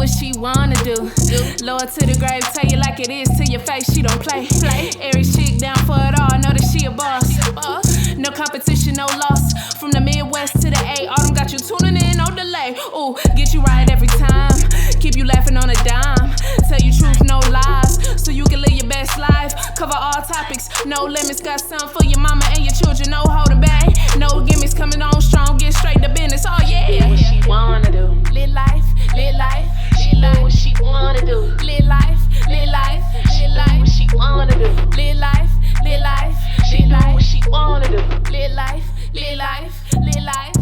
what she wanna do. Lower to the grave, tell you like it is to your face, she don't play. Aries chick down for it all, know that she a boss. No competition, no loss. From the Midwest to the A, autumn got you tuning in, no delay. Ooh, get you right every time. Keep you laughing on a dime. Tell you truth, no lies, so you can live your best life. Cover all topics, no limits. Got something for your mama and your children, no holding back. No gimmicks, coming on strong, get straight to business. Oh yeah. What she wanna do? Live life, live life, live life. What she wanna do? Live life, live life, live life. What she wanna do? Live life, live life, live life. What she wanna do? Live life, live life, live life.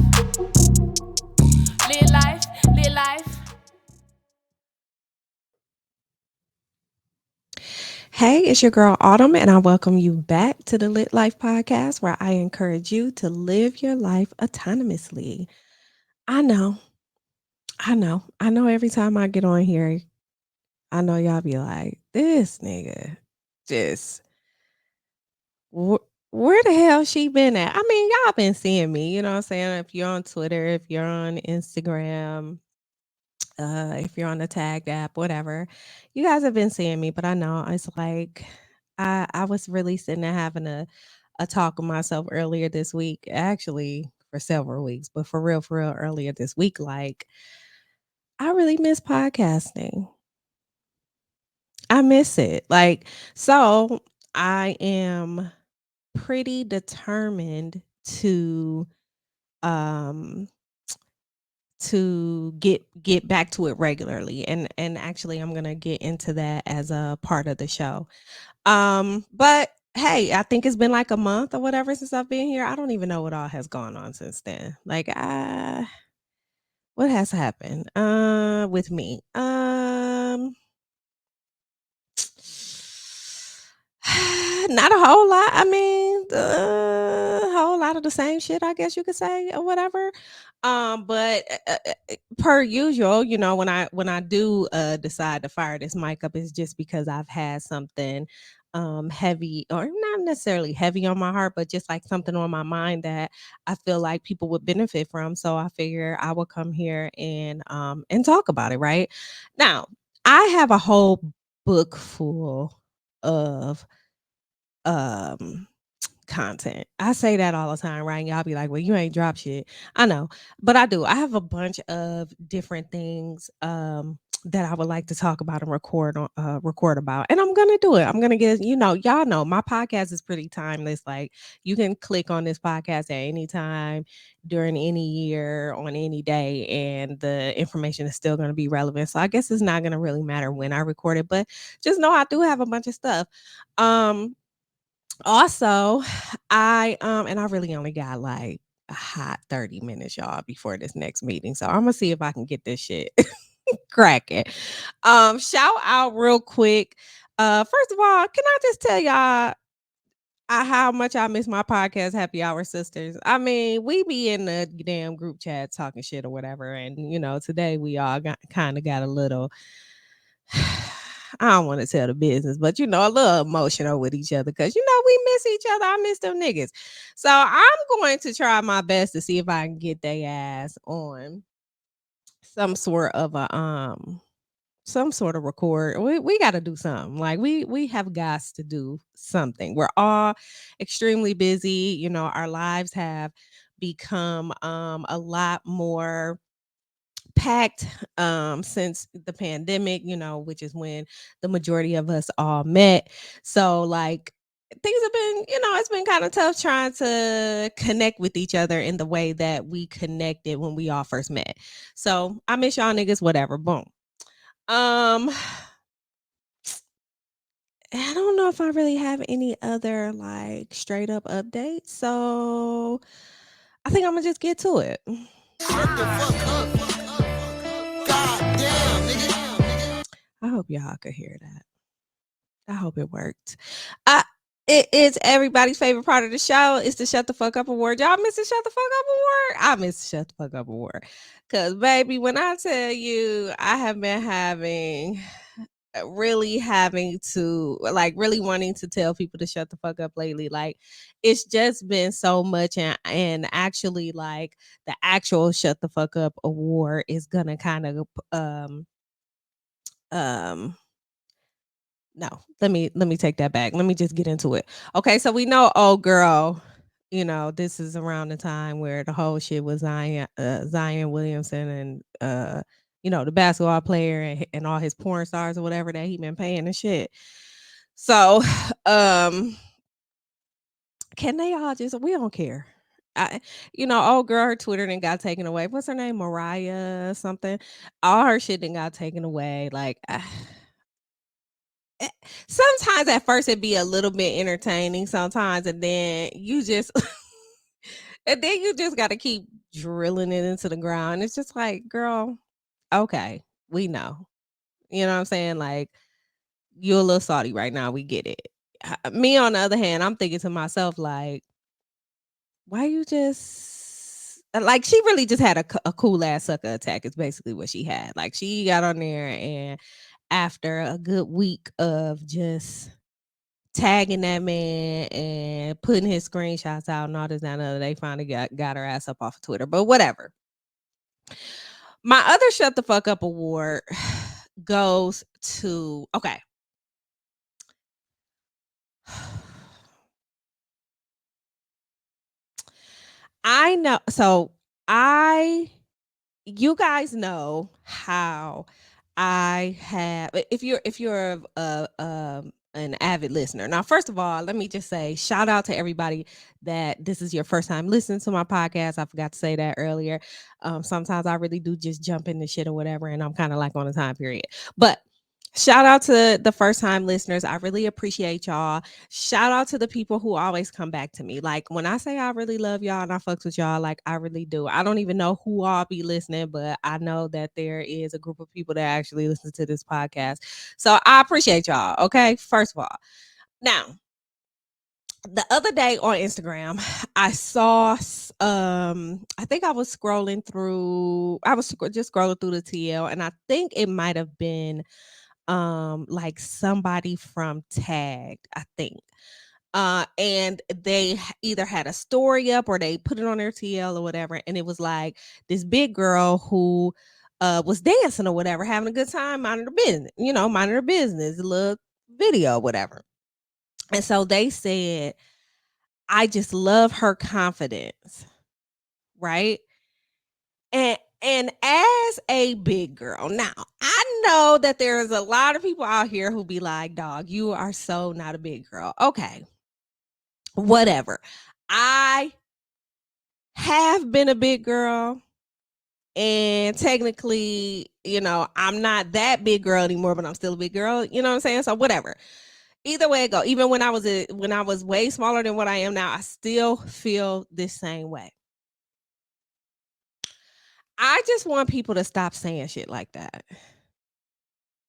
Live life, live life. Hey, it's your girl Autumn, and I welcome you back to the Lit Life Podcast, where I encourage you to live your life autonomously. I know, I know every time I get on here, I know y'all be like, this nigga just, wh- where the hell she been at? I mean, y'all been seeing me, you know what I'm saying? If you're on Twitter, if you're on Instagram, if you're on the tagged app, whatever, you guys have been seeing me, but I know it's like I was really sitting there having a talk with myself earlier this week, actually for several weeks, but for real, earlier this week, like I really miss podcasting. I miss it. Like, so I am pretty determined um to get back to it regularly, and actually I'm gonna get into that as a part of the show. But hey, I think it's been like a month or whatever since I've been here. I don't even know what all has gone on since then. Like, what has happened with me? Not a whole lot. I mean, a whole lot of the same shit, I guess you could say, or whatever. But per usual, you know, when I do decide to fire this mic up, it's just because I've had something heavy, or not necessarily heavy on my heart, but just like something on my mind that I feel like people would benefit from. So I figure I will come here and talk about it. Right now, I have a whole book full of um content. I say that all the time, right? And y'all be like, well, you ain't drop shit. I know, but I do. I have a bunch of different things that I would like to talk about and record about. And I'm gonna do it. I'm gonna get, y'all know my podcast is pretty timeless. Like you can click on this podcast at any time during any year on any day, and the information is still gonna be relevant. So I guess it's not gonna really matter when I record it, but just know I do have a bunch of stuff. Also, I really only got like a hot 30 minutes, y'all, before this next meeting. So I'm gonna see if I can get this shit cracking. Shout out real quick. First of all, can I just tell y'all how much I miss my podcast, Happy Hour Sisters? I mean, we be in the damn group chat talking shit or whatever, and today we all got a little I don't want to tell the business, but a little emotional with each other because we miss each other. I miss them niggas. So I'm going to try my best to see if I can get their ass on some sort of record. We got to do something. Like we have got to do something. We're all extremely busy. Our lives have become a lot more packed since the pandemic, which is when the majority of us all met. So like things have been, it's been kind of tough trying to connect with each other in the way that we connected when we all first met. So I miss y'all niggas, whatever. Boom. um I don't know if I really have any other like straight up updates. So I think I'm gonna just get to it. Shut the fuck up. God damn, nigga. I hope y'all could hear that. I hope it worked. It is everybody's favorite part of the show. It's the Shut the Fuck Up Award. Y'all miss the Shut the Fuck Up Award? I miss the Shut the Fuck Up Award. Because, baby, when I tell you, I have been really having to, like, really wanting to tell people to shut the fuck up lately. Like, it's just been so much. And actually, like, the actual Shut the Fuck Up Award is going to kind of um no, let me take that back. Let me just get into it. Okay, so we know old girl, this is around the time where the whole shit was Zion Williamson and the basketball player and all his porn stars or whatever that he been paying and shit. So, can they all just we don't care. Old girl, her Twitter then got taken away. What's her name? Mariah something. All her shit then got taken away. Like sometimes at first it'd be a little bit entertaining sometimes, and then you just got to keep drilling it into the ground. It's just like, girl, okay, we know. You know what I'm saying? Like, you're a little salty right now. We get it. Me, on the other hand, I'm thinking to myself, like, why you just like she really just had a cool ass sucker attack is basically what she had. Like, she got on there, and after a good week of just tagging that man and putting his screenshots out and all this and other, they finally got her ass up off of Twitter. But whatever. My other shut the fuck up award goes to I know. So you guys know how I have. If you're an avid listener. Now, first of all, let me just say shout out to everybody that this is your first time listening to my podcast. I forgot to say that earlier. Sometimes I really do just jump into shit or whatever, and I'm kind of like on a time period. But shout out to the first time listeners. I really appreciate y'all. Shout out to the people who always come back to me. Like, when I say I really love y'all and I fucks with y'all, like, I really do. I don't even know who all be listening, but I know that there is a group of people that actually listen to this podcast. So I appreciate y'all. Okay. First of all. Now, the other day on Instagram, I saw I think I was scrolling through just scrolling through the TL, and I think it might have been like somebody from Tagged, I think. And they either had a story up or they put it on their TL or whatever, and it was like this big girl who was dancing or whatever, having a good time, minding her business, a little video, whatever. And so they said, I just love her confidence, right? And as a big girl, now I know that there's a lot of people out here who be like, dog, you are so not a big girl. Okay, whatever. I have been a big girl, and technically, I'm not that big girl anymore, but I'm still a big girl. You know what I'm saying? So whatever. Either way it go. Even when I was way smaller than what I am now, I still feel this same way. I just want people to stop saying shit like that.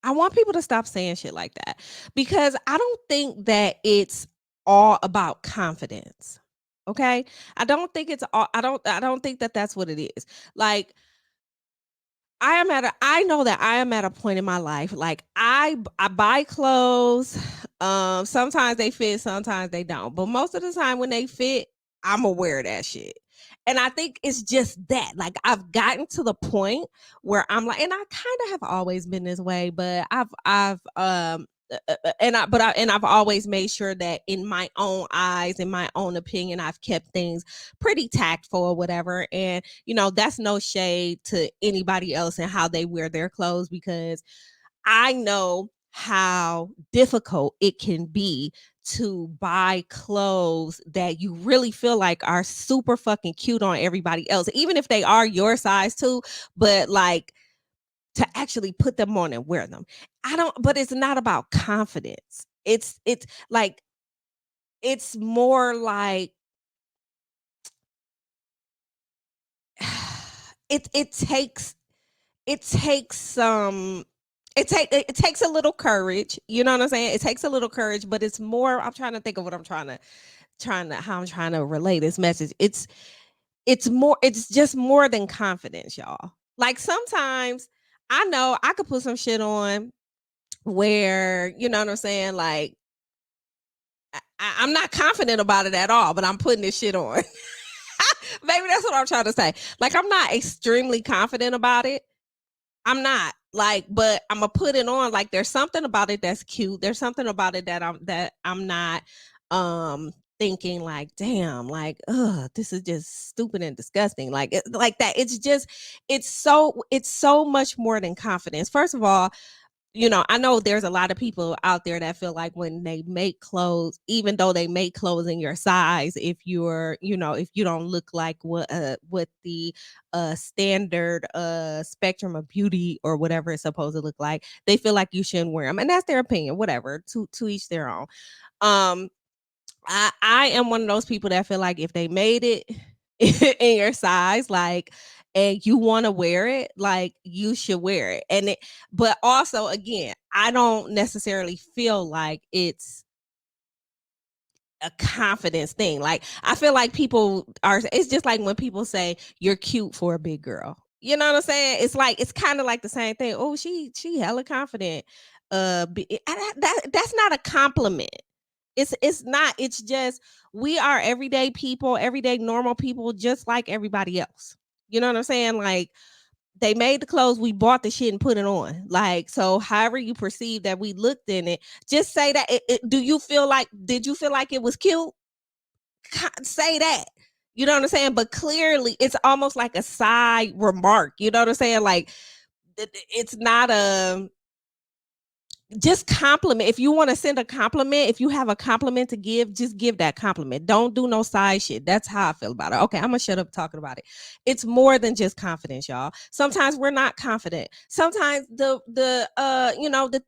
I want people to stop saying shit like that, because I don't think that it's all about confidence. Okay? I don't think it's all I don't think that that's what it is. Like, I know that I am at a point in my life, like, I buy clothes. Sometimes they fit, sometimes they don't. But most of the time when they fit, I'ma wear that shit. And I think it's just that. Like, I've gotten to the point where I'm like, and I kind of have always been this way, but I've always made sure that in my own eyes, in my own opinion, I've kept things pretty tactful or whatever. And that's no shade to anybody else and how they wear their clothes, because I know how difficult it can be to buy clothes that you really feel like are super fucking cute on everybody else, even if they are your size too, but like, to actually put them on and wear them. But it's not about confidence. It's like, it's more like it takes some it takes a little courage. You know what I'm saying? It takes a little courage, but it's more, I'm trying to think of what I'm trying to how I'm trying to relay this message. It's just more than confidence, y'all. Like, sometimes I know I could put some shit on where, you know what I'm saying, like, I'm not confident about it at all, but I'm putting this shit on. Maybe that's what I'm trying to say. Like, I'm not extremely confident about it. I'm not. Like, but I'm gonna put it on. Like, there's something about it that's cute. There's something about it that I'm not thinking like, damn, like, this is just stupid and disgusting. Like, like that. It's just, it's so much more than confidence. First of all, I know there's a lot of people out there that feel like when they make clothes, even though they make clothes in your size, if you're, if you don't look like what the standard spectrum of beauty or whatever it's supposed to look like, they feel like you shouldn't wear them, and that's their opinion. Whatever, to each their own. Um, I am one of those people that feel like if they made it in your size, like, and you want to wear it, like, you should wear it. But also, again, I don't necessarily feel like it's a confidence thing. Like, I feel like it's just like when people say you're cute for a big girl. You know what I'm saying? It's kind of like the same thing. Oh, she hella confident. That's not a compliment. It's not. It's just, we are everyday people, everyday normal people, just like everybody else. You know what I'm saying? Like, they made the clothes, we bought the shit and put it on. Like, so however you perceive that we looked in it, just say that. Did you feel like it was cute? Say that. You know what I'm saying? But clearly, it's almost like a side remark. You know what I'm saying? Like, it's not a just compliment. If you want to send a compliment, if you have a compliment to give, just give that compliment. Don't do no side shit. That's how I feel about it. Okay, I'm gonna shut up talking about it. It's more than just confidence, y'all. Sometimes we're not confident. Sometimes the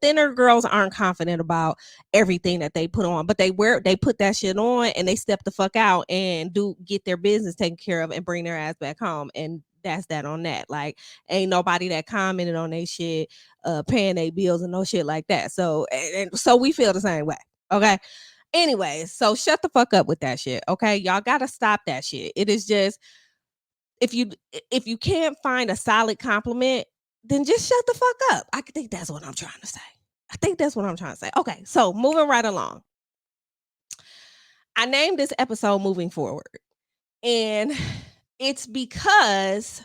thinner girls aren't confident about everything that they put on, but they put that shit on and they step the fuck out and get their business taken care of and bring their ass back home. And that's that on that. Like, ain't nobody that commented on they shit paying their bills and no shit like that. So so we feel the same way. Okay. Anyway, so shut the fuck up with that shit. Okay. Y'all gotta stop that shit. It is just, if you can't find a solid compliment, then just shut the fuck up. I think that's what I'm trying to say. I think that's what I'm trying to say. Okay, so moving right along. I named this episode Moving Forward. And it's because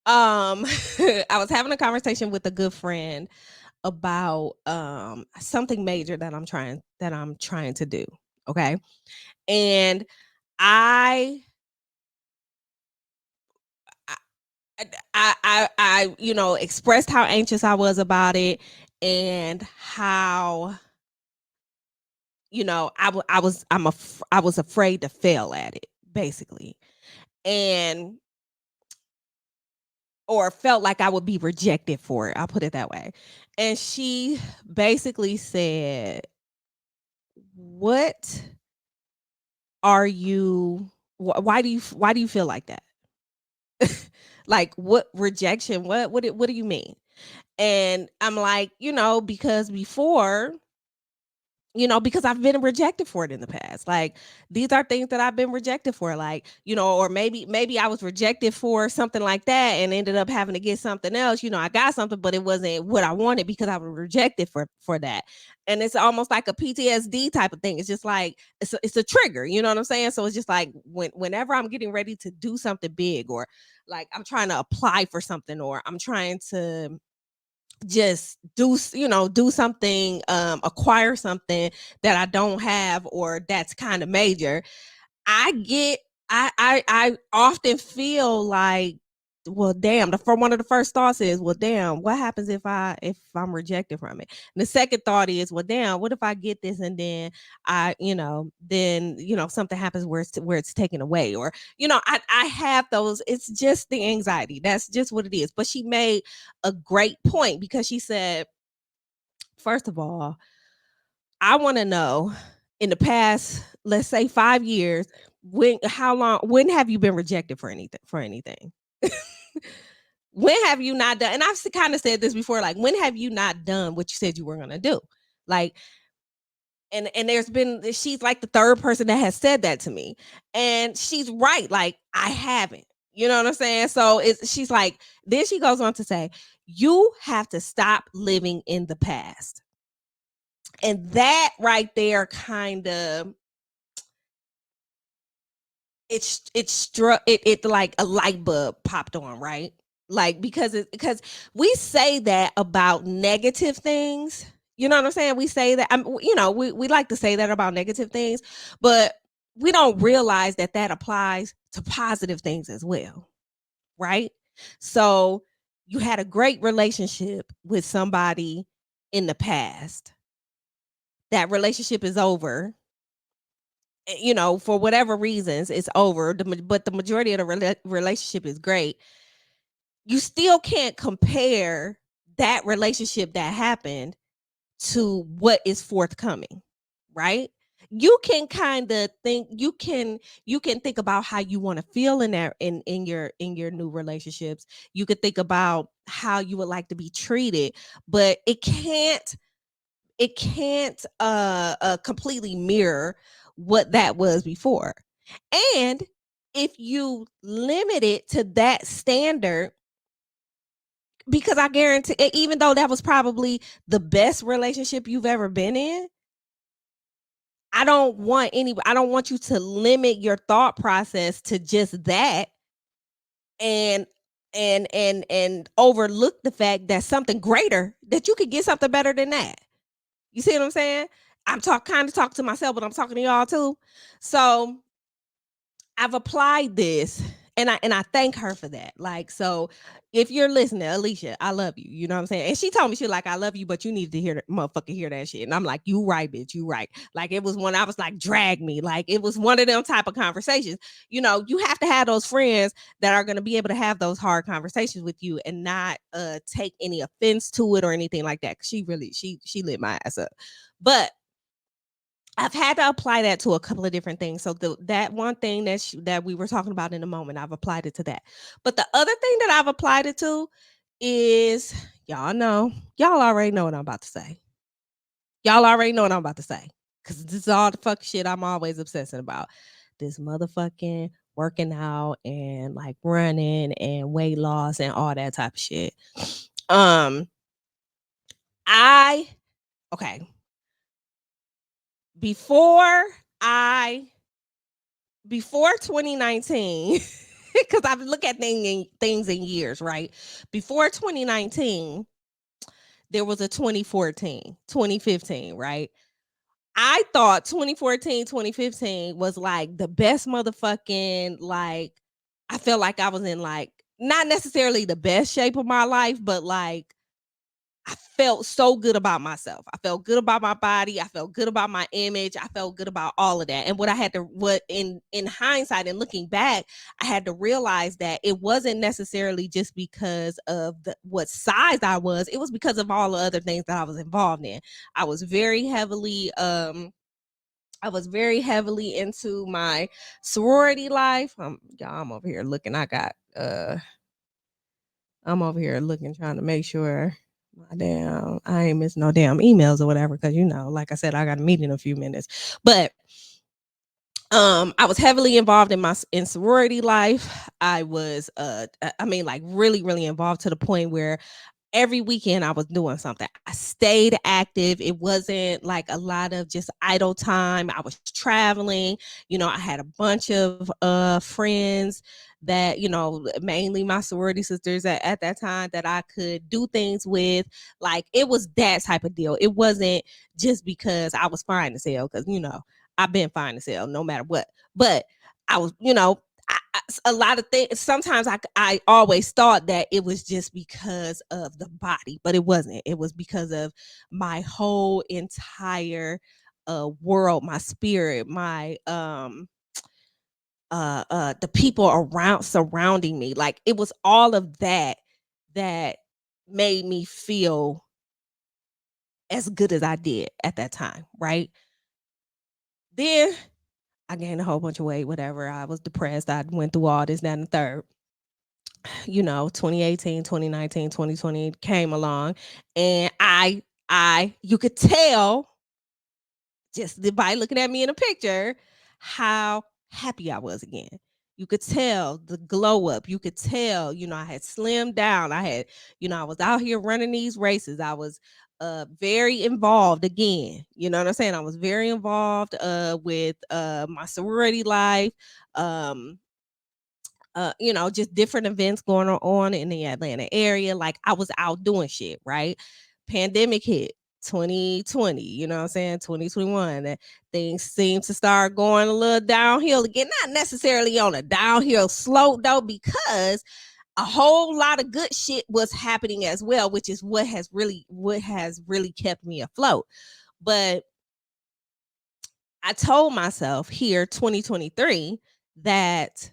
I was having a conversation with a good friend about something major that I'm trying to do. Okay. And I expressed how anxious I was about it, and how I was afraid to fail at it, basically. And or felt like I would be rejected for it. I'll put it that way. And she basically said, "What are you why do you feel like that?" Like, what rejection? What do you mean? And I'm like, because before, because I've been rejected for it in the past. Like, these are things that I've been rejected for, like, or maybe I was rejected for something like that and ended up having to get something else. I got something, but it wasn't what I wanted because I was rejected for that. And it's almost like a PTSD type of thing. It's just like, it's a trigger, you know what I'm saying? So it's just like, whenever I'm getting ready to do something big, or like I'm trying to apply for something, or I'm trying to just do something, acquire something that I don't have, or that's kind of major, I get I often feel like, well, damn, one of the first thoughts is, well, damn, what happens if I'm rejected from it? And the second thought is, well, damn, what if I get this and then something happens where it's taken away, or I have those. It's just the anxiety. That's just what it is. But she made a great point, because she said, first of all, I want to know, in the past, let's say 5 years, when have you been rejected for anything? When have you not done? And I've kind of said this before, like, when have you not done what you said you were going to do? Like, and she's like the third person that has said that to me. And she's right. Like, I haven't. You know what I'm saying? So she's like, then she goes on to say, you have to stop living in the past. And that right there kind of, it struck, it like a light bulb popped on, right? Like, because we say that about negative things. You know what I'm saying? We say that, we like to say that about negative things, but we don't realize that that applies to positive things as well, right? So you had a great relationship with somebody in the past. That relationship is over. For whatever reasons, it's over. But the majority of the relationship is great. You still can't compare that relationship that happened to what is forthcoming, right? You can kind of think, you can think about how you want to feel in that, in your new relationships. You could think about how you would like to be treated, but it can't completely mirror what that was before. And if you limit it to that standard, because I guarantee, even though that was probably the best relationship you've ever been in, I don't want you to limit your thought process to just that, and and overlook the fact that something greater, that you could get something better than that. You see what I'm saying? I'm kind of talking to myself, but I'm talking to y'all too. So I've applied this, and I thank her for that. Like, so if you're listening, Alicia, I love you. You know what I'm saying? And she told me, she like, I love you, but you need to hear that motherfucker, hear that shit. And I'm like, you right, bitch, you right. Like, it was one, I was like, drag me. Like, it was one of them type of conversations. You have to have those friends that are gonna be able to have those hard conversations with you and not take any offense to it or anything like that. 'Cause she really, she lit my ass up. But I've had to apply that to a couple of different things. So that one thing that we were talking about in a moment, I've applied it to that. But the other thing that I've applied it to is, y'all already know what I'm about to say. Y'all already know what I'm about to say. Cause this is all the fuck shit I'm always obsessing about. This motherfucking working out and like running and weight loss and all that type of shit. Um, I okay. Before I before 2019, because I've looked at things in years, right? Before 2019, there was a 2014, 2015, right? I thought 2014, 2015 was like the best motherfucking, like, I felt like I was in, like, not necessarily the best shape of my life, but like I felt so good about myself. I felt good about my body. I felt good about my image. I felt good about all of that. And what in hindsight and looking back, I had to realize that it wasn't necessarily just because of what size I was. It was because of all the other things that I was involved in. I was very heavily into my sorority life. Y'all, I'm over here looking. I'm over here looking, trying to make sure I ain't missing no damn emails or whatever. Cause like I said, I got a meeting in a few minutes. But I was heavily involved in sorority life. I was like really, really involved to the point where every weekend I was doing something. I stayed active. It wasn't like a lot of just idle time. I was traveling. I had a bunch of friends that, mainly my sorority sisters at that time, that I could do things with. Like, it was that type of deal. It wasn't just because I was fine to sell, because I've been fine to sell no matter what. But I was, a lot of things. Sometimes I always thought that it was just because of the body, but it wasn't. It was because of my whole entire world, my spirit, my the people around surrounding me. Like, it was all of that that made me feel as good as I did at that time, right? Then I gained a whole bunch of weight, whatever. I was depressed. I went through all this, that, and the third. 2018, 2019, 2020 came along, and you could tell just by looking at me in a picture how happy I was again. You could tell the glow up. You could tell, I had slimmed down. I was out here running these races. I was very involved again. You know what I'm saying? I was very involved with my sorority life. just different events going on in the Atlanta area. Like I was out doing shit, right? Pandemic hit 2020, you know what I'm saying? 2021. That things seem to start going a little downhill again. Not necessarily on a downhill slope though, because a whole lot of good shit was happening as well, which is what has really kept me afloat. But I told myself here 2023 that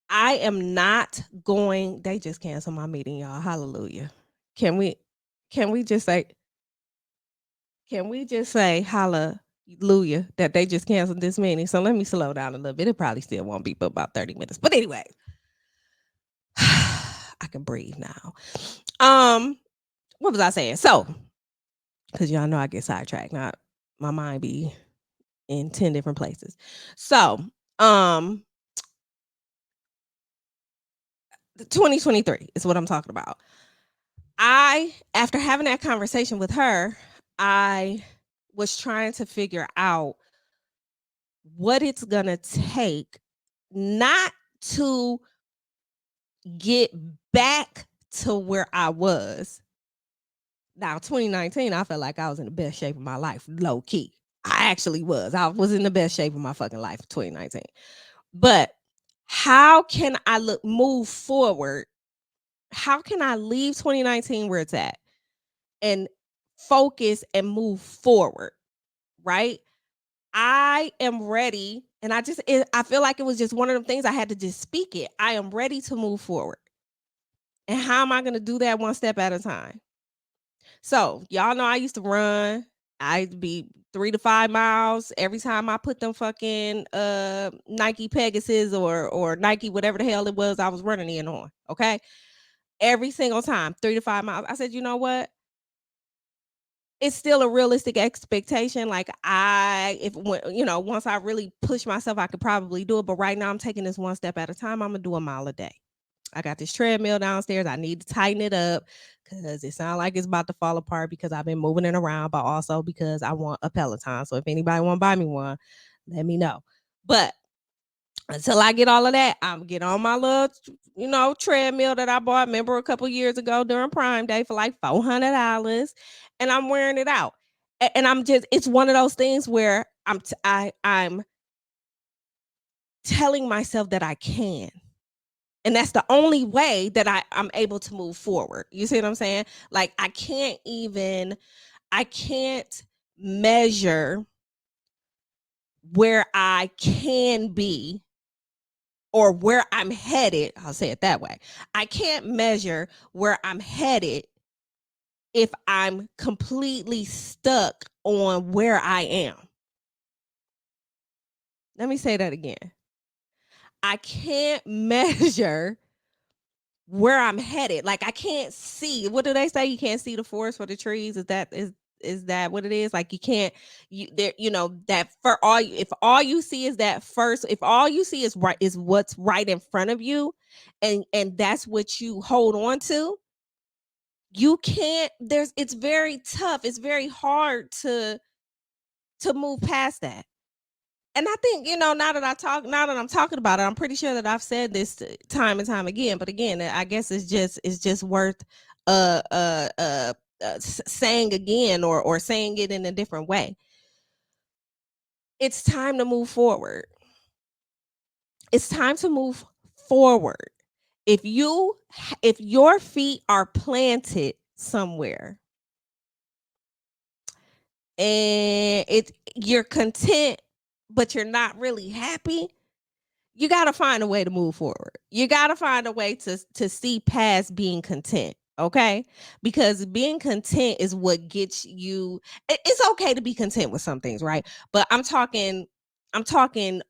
I am not going. They just canceled my meeting, y'all. Hallelujah. Can we can we just say hallelujah that they just canceled this meeting? So let me slow down a little bit. It probably still won't be but about 30 minutes. But anyway, I can breathe now. What was I saying? So, because y'all know I get sidetracked, not my mind be in 10 different places. So, 2023 is what I'm talking about. After having that conversation with her, I was trying to figure out what it's gonna take not to get back to where I was. Now, 2019, I felt like I was in the best shape of my life, low key. I actually was. I was in the best shape of my fucking life in 2019. But how can I move forward? How can I leave 2019 where it's at and focus and move forward? Right? I am ready. And I feel like it was just one of them things I had to just speak it. I am ready to move forward. And how am I going to do that one step at a time? So, y'all know I used to run. I'd be 3 to 5 miles every time I put them fucking Nike Pegasus or Nike whatever the hell it was I was running in on, okay? Every single time, 3 to 5 miles. I said, "You know what? It's still a realistic expectation. Like once I really push myself, I could probably do it. But right now, I'm taking this one step at a time. I'm gonna do a mile a day. I got this treadmill downstairs. I need to tighten it up because it sounds like it's about to fall apart because I've been moving it around, but also because I want a Peloton. So if anybody want to buy me one, let me know. But until I get all of that, I'm get on my little, treadmill that I bought. Remember a couple years ago during Prime Day for like $400, and I'm wearing it out. And I'm just, it's one of those things where I'm telling myself that I can. And that's the only way that I'm able to move forward. You see what I'm saying? Like I can't measure where I can be or where I'm headed. I'll say it that way. I can't measure where I'm headed if I'm completely stuck on where I am. Let me say that again. I can't measure where I'm headed. Like I can't see. What do they say? You can't see the forest for the trees. Is that what it is? Like you can't that for all if all you see is that first, if all you see is what's right in front of you, and that's what you hold on to, you can't it's very tough. It's very hard to move past that. And I think, now that I'm talking about it, I'm pretty sure that I've said this time and time again. But again, I guess it's just worth saying again or saying it in a different way. It's time to move forward. It's time to move forward. If your feet are planted somewhere and you're content, but you're not really happy, you got to find a way to move forward. You got to find a way to see past being content. Okay. Because being content is what gets you. It's okay to be content with some things, right? But I'm talking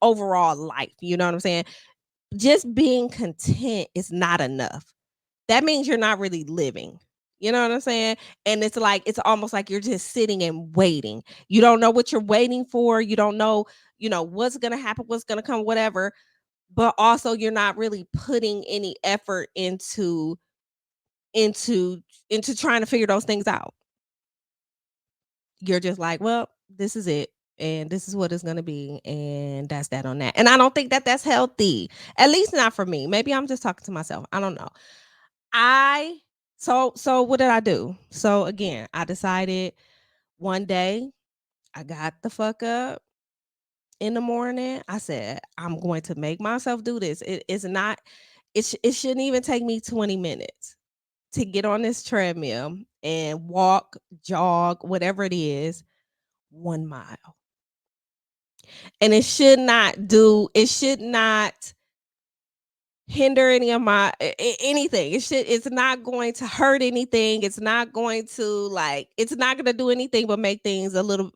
overall life. You know what I'm saying? Just being content is not enough. That means you're not really living. You know what I'm saying? And it's almost like you're just sitting and waiting. You don't know what you're waiting for. You don't know, what's going to happen, what's going to come, whatever. But also you're not really putting any effort into trying to figure those things out. You're just like, well, this is it. and this is what it's going to be, and that's that on that. And I don't think that that's healthy, at least not for me. Maybe I'm just talking to myself, I don't know. I so what did I do? So again, I decided one day, I got the fuck up in the morning. I said, I'm going to make myself do this. It is not, it shouldn't even take me 20 minutes to get on this treadmill and walk, jog, whatever it is, 1 mile. And it should not hinder any of my anything. It's not going to hurt anything. It's not going to it's not going to do anything but make things a little,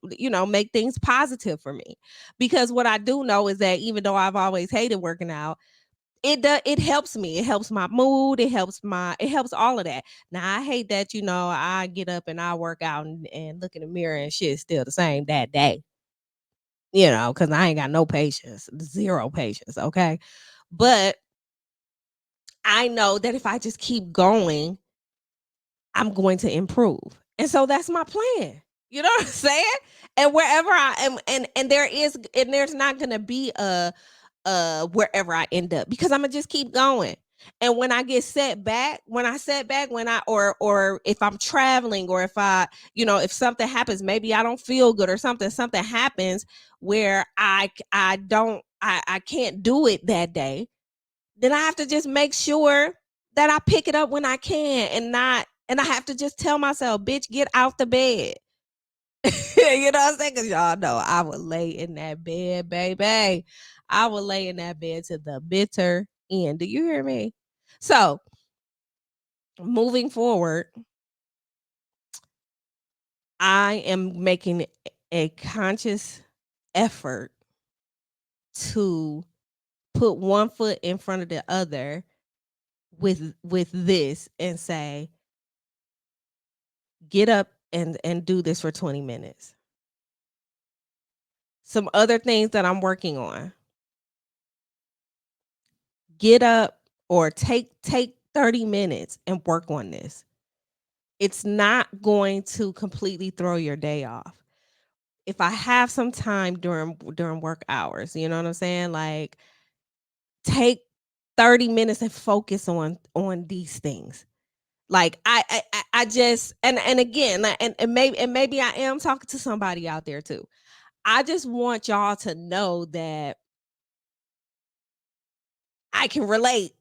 make things positive for me. Because what I do know is that even though I've always hated working out, it helps me. It helps my mood. It helps all of that. Now I hate that, I get up and I work out and look in the mirror and shit's still the same that day. Because I ain't got no patience, zero patience. Okay. But I know that if I just keep going, I'm going to improve. And so that's my plan. You know what I'm saying? And wherever I am, and there's not gonna be a wherever I end up, because I'm gonna just keep going. And when I get set back, when I or if I'm traveling, or if if something happens, maybe I don't feel good or something happens where I can't do it that day, then I have to just make sure that I pick it up when I can, and I have to just tell myself, bitch, get out the bed. You know what I'm saying? Because y'all know I would lay in that bed, baby. I would lay in that bed to the bitter end. Do you hear me? So, moving forward, I am making a conscious effort to put one foot in front of the other with this and say, get up and do this for 20 minutes. Some other things that I'm working on. Get up or take 30 minutes and work on this. It's not going to completely throw your day off. If I have some time during work hours, you know what I'm saying? Like, take 30 minutes and focus on these things. Like I just, and again, and maybe I am talking to somebody out there too. I just want y'all to know that I can relate.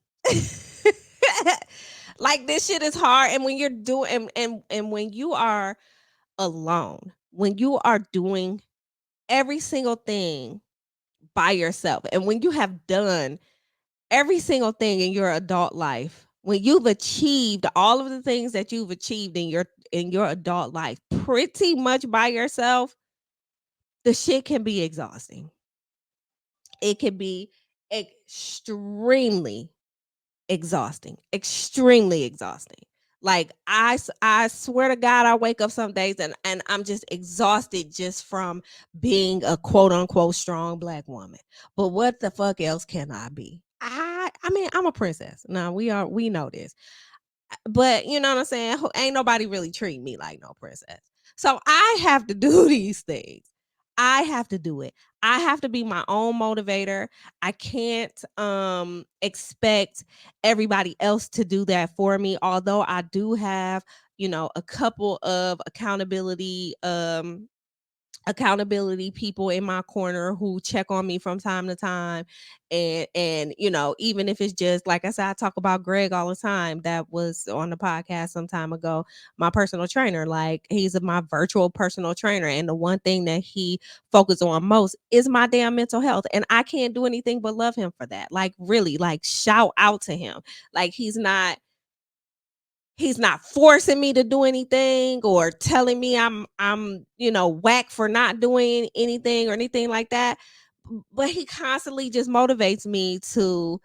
Like, this shit is hard, and when you're doing, and when you are alone, when you are doing every single thing by yourself, and when you have done every single thing in your adult life, when you've achieved all of the things that you've achieved in your adult life pretty much by yourself, the shit can be exhausting. It can be extremely extremely exhausting. Like, I swear to God, I wake up some days and I'm just exhausted just from being a quote unquote strong Black woman. But what the fuck else can I be? I mean, I'm a princess. Now, we know this. But you know what I'm saying? Ain't nobody really treat me like no princess. So I have to do these things. I have to do it. I have to be my own motivator. I can't expect everybody else to do that for me. Although I do have, a couple of accountability people in my corner who check on me from time to time, and even if it's just, like I said, I talk about Greg all the time, that was on the podcast some time ago, my personal trainer. Like, he's my virtual personal trainer, and the one thing that he focuses on most is my damn mental health, and I can't do anything but love him for that. Like, really, like, shout out to him. Like, he's not forcing me to do anything or telling me I'm whack for not doing anything or anything like that. But he constantly just motivates me to,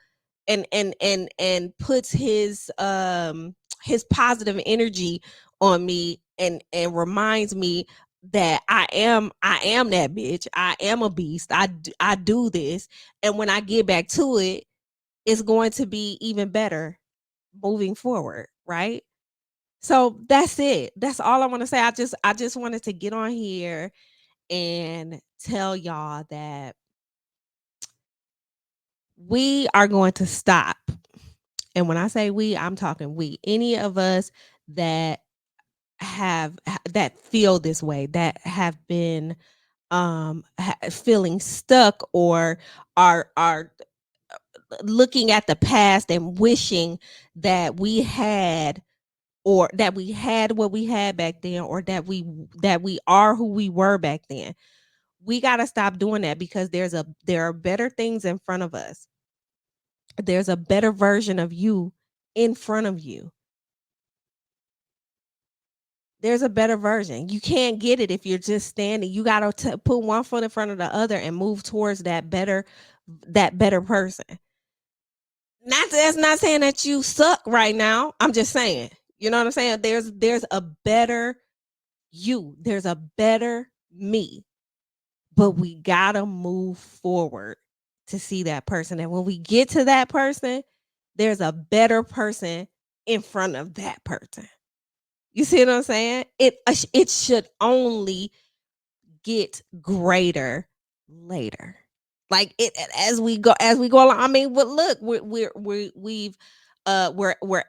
and puts his positive energy on me, and reminds me that I am that bitch. I am a beast. I do this, and when I get back to it, it's going to be even better moving forward, right? So that's it. That's all I want to say. I just wanted to get on here and tell y'all that we are going to stop. And when I say we, I'm talking we. Any of us that that feel this way, that have been feeling stuck, or are looking at the past and wishing that we had, or that we had what we had back then, or that we are who we were back then. We got to stop doing that, because there are better things in front of us. There's a better version of you in front of you. There's a better version. You can't get it if you're just standing. You got to put one foot in front of the other and move towards that better person. That's not saying that you suck right now. I'm just saying, you know what I'm saying? There's a better you. There's a better me. But we got to move forward to see that person. And when we get to that person, there's a better person in front of that person. You see what I'm saying? It should only get greater later. Like it as we go along. I mean, well, look, we're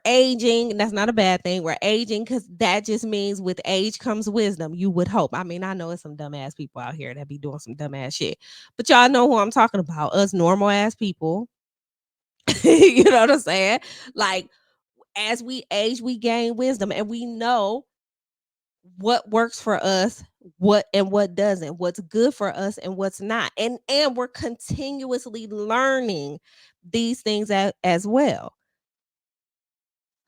aging. That's not a bad thing. We're aging because that just means with age comes wisdom. You would hope. I mean, I know it's some dumbass people out here that be doing some dumbass shit, but y'all know who I'm talking about. Us normal ass people. You know what I'm saying? Like, as we age, we gain wisdom, and we know what works for us, what doesn't, what's good for us and what's not. And we're continuously learning these things as well.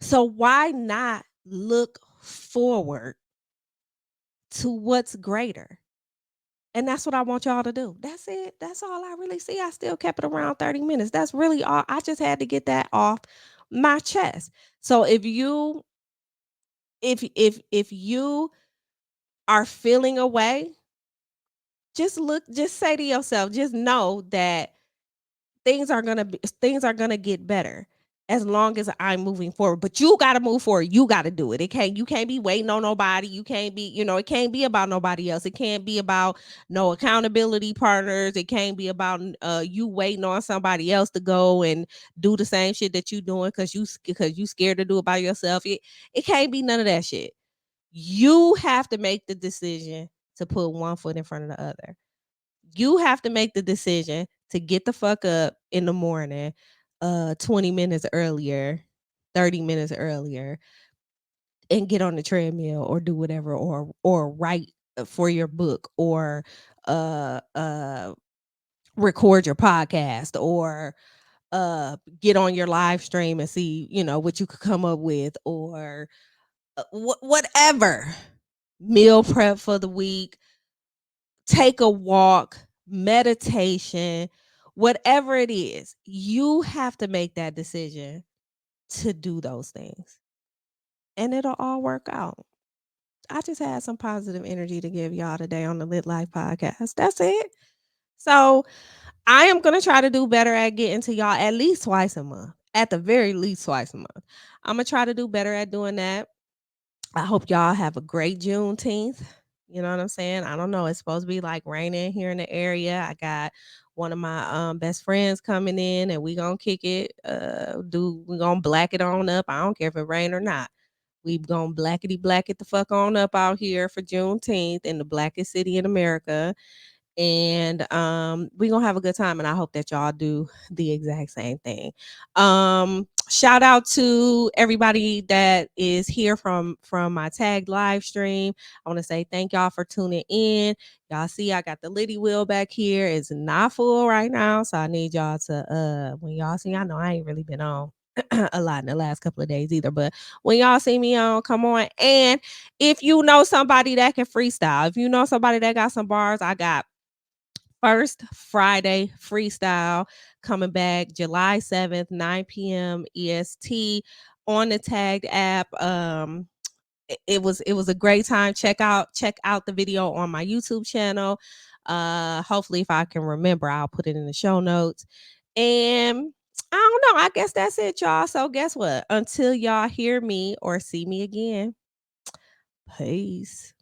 So why not look forward to what's greater? And that's what I want y'all to do. That's it. That's all I really see. I still kept it around 30 minutes. That's really all. I just had to get that off my chest. So if you are feeling away, just say to yourself, just know that things are gonna get better as long as I'm moving forward. But you gotta move forward. You gotta do it. You can't be waiting on nobody. You can't be, it can't be about nobody else. It can't be about no accountability partners. It can't be about you waiting on somebody else to go and do the same shit that you doing because you scared to do it by yourself. It can't be none of that shit. You have to make the decision to put one foot in front of the other. You have to make the decision to get the fuck up in the morning 20 minutes earlier, 30 minutes earlier, and get on the treadmill or do whatever, or write for your book, or uh uh record your podcast, or get on your live stream and see, what you could come up with, or whatever. Meal prep for the week, take a walk, meditation, whatever it is, you have to make that decision to do those things. And it'll all work out. I just had some positive energy to give y'all today on the Lit Life podcast. That's it. So I am going to try to do better at getting to y'all at least twice a month. At the very least twice a month. I'm going to try to do better at doing that. I hope y'all have a great Juneteenth. You know what I'm saying? I don't know. It's supposed to be like raining here in the area. I got one of my best friends coming in, and we gonna kick it. We gonna black it on up. I don't care if it rain or not. We gonna blackety black it the fuck on up out here for Juneteenth in the blackest city in America. And we're gonna have a good time, and I hope that y'all do the exact same thing. Shout out to everybody that is here from my tagged live stream. I want to say thank y'all for tuning in. Y'all see I got the Liddy wheel back here. It's not full right now, so I need y'all to when y'all see, I know I ain't really been on a lot in the last couple of days either, but when y'all see me on, come on. And if you know somebody that can freestyle, if you know somebody that got some bars, I got First Friday freestyle coming back July 7th, 9 p.m. EST on the tagged app. It was a great time. Check out the video on my YouTube channel. Hopefully, if I can remember, I'll put it in the show notes. And I don't know. I guess that's it, y'all. So guess what? Until y'all hear me or see me again, peace.